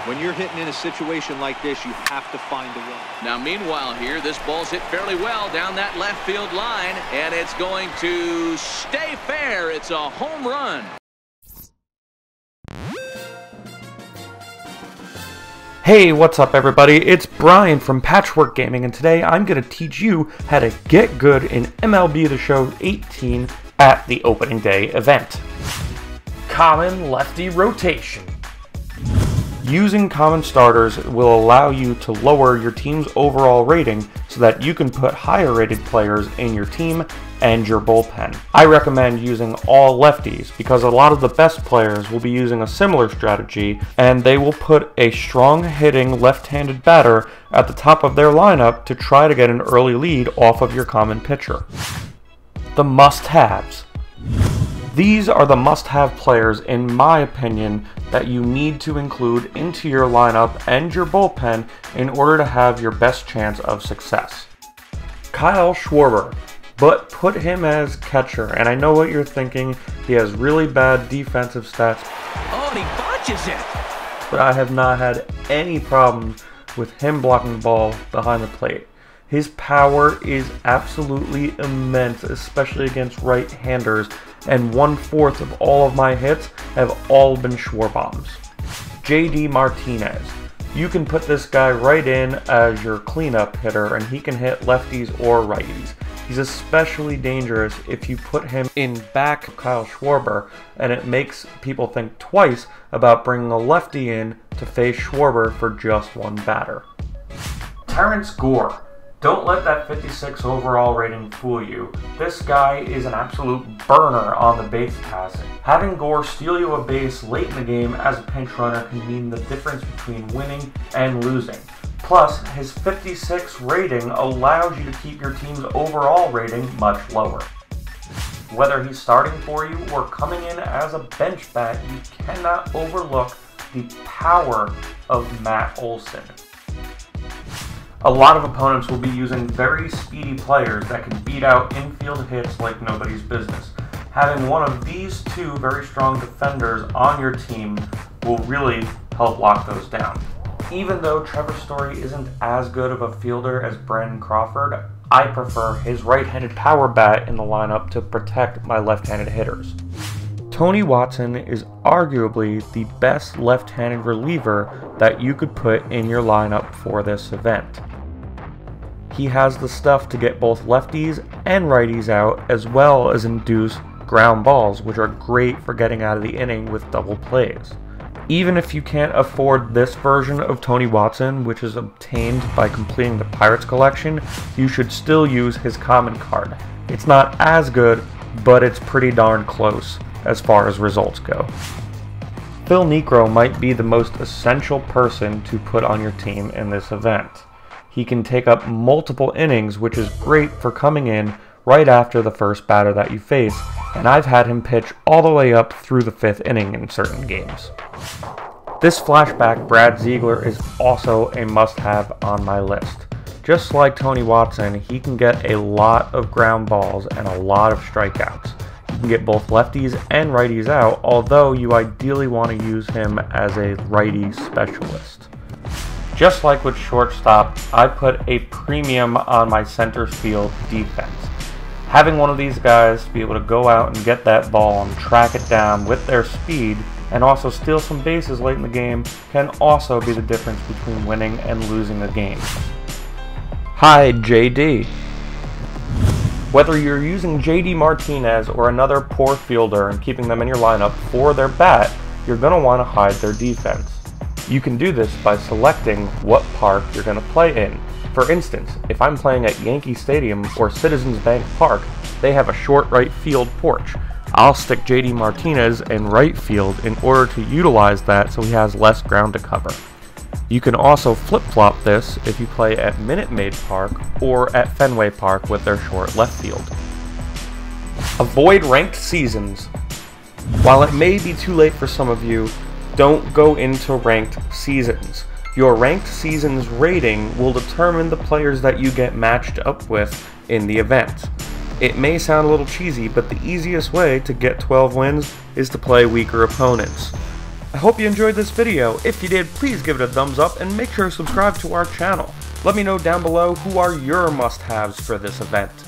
When you're hitting in a situation like this, you have to find a way. Now, meanwhile here, this ball's hit fairly well down that left field line, and it's going to stay fair. It's a home run. Hey, what's up everybody? It's Brian from Patchwork Gaming, and today I'm going to teach you how to get good in MLB The Show 18 at the opening day event. Common lefty rotation. Using common starters will allow you to lower your team's overall rating so that you can put higher rated players in your team and your bullpen. I recommend using all lefties because a lot of the best players will be using a similar strategy, and they will put a strong hitting left-handed batter at the top of their lineup to try to get an early lead off of your common pitcher. The must-haves. These are the must-have players, in my opinion, that you need to include into your lineup and your bullpen in order to have your best chance of success. Kyle Schwarber, but put him as catcher, and I know what you're thinking, he has really bad defensive stats. Oh, and he botches it! But I have not had any problems with him blocking the ball behind the plate. His power is absolutely immense, especially against right-handers, and 1/4 of all of my hits have all been Schwarbombs. JD Martinez. You can put this guy right in as your cleanup hitter, and he can hit lefties or righties. He's especially dangerous if you put him in back of Kyle Schwarber, and it makes people think twice about bringing a lefty in to face Schwarber for just one batter. Terrence Gore. Don't let that 56 overall rating fool you. This guy is an absolute burner on the base passing. Having Gore steal you a base late in the game as a pinch runner can mean the difference between winning and losing. Plus, his 56 rating allows you to keep your team's overall rating much lower. Whether he's starting for you or coming in as a bench bat, you cannot overlook the power of Matt Olson. A lot of opponents will be using very speedy players that can beat out infield hits like nobody's business. Having one of these two very strong defenders on your team will really help lock those down. Even though Trevor Story isn't as good of a fielder as Brandon Crawford, I prefer his right-handed power bat in the lineup to protect my left-handed hitters. Tony Watson is arguably the best left-handed reliever that you could put in your lineup for this event. He has the stuff to get both lefties and righties out, as well as induce ground balls, which are great for getting out of the inning with double plays. Even if you can't afford this version of Tony Watson, which is obtained by completing the Pirates collection, you should still use his common card. It's not as good, but it's pretty darn close as far as results go. Phil Niekro might be the most essential person to put on your team in this event. He can take up multiple innings, which is great for coming in right after the first batter that you face, and I've had him pitch all the way up through the 5th inning in certain games. This flashback Brad Ziegler is also a must-have on my list. Just like Tony Watson, he can get a lot of ground balls and a lot of strikeouts. You can get both lefties and righties out, although you ideally want to use him as a righty specialist. Just like with shortstop, I put a premium on my center field defense. Having one of these guys to be able to go out and get that ball and track it down with their speed and also steal some bases late in the game can also be the difference between winning and losing a game. Hi, JD. Whether you're using JD Martinez or another poor fielder and keeping them in your lineup for their bat, you're going to want to hide their defense. You can do this by selecting what park you're going to play in. For instance, if I'm playing at Yankee Stadium or Citizens Bank Park, they have a short right field porch. I'll stick JD Martinez in right field in order to utilize that so he has less ground to cover. You can also flip-flop this if you play at Minute Maid Park or at Fenway Park with their short left field. Avoid ranked seasons. While it may be too late for some of you, don't go into ranked seasons. Your ranked seasons rating will determine the players that you get matched up with in the event. It may sound a little cheesy, but the easiest way to get 12 wins is to play weaker opponents. I hope you enjoyed this video. If you did, please give it a thumbs up and make sure to subscribe to our channel. Let me know down below who are your must-haves for this event.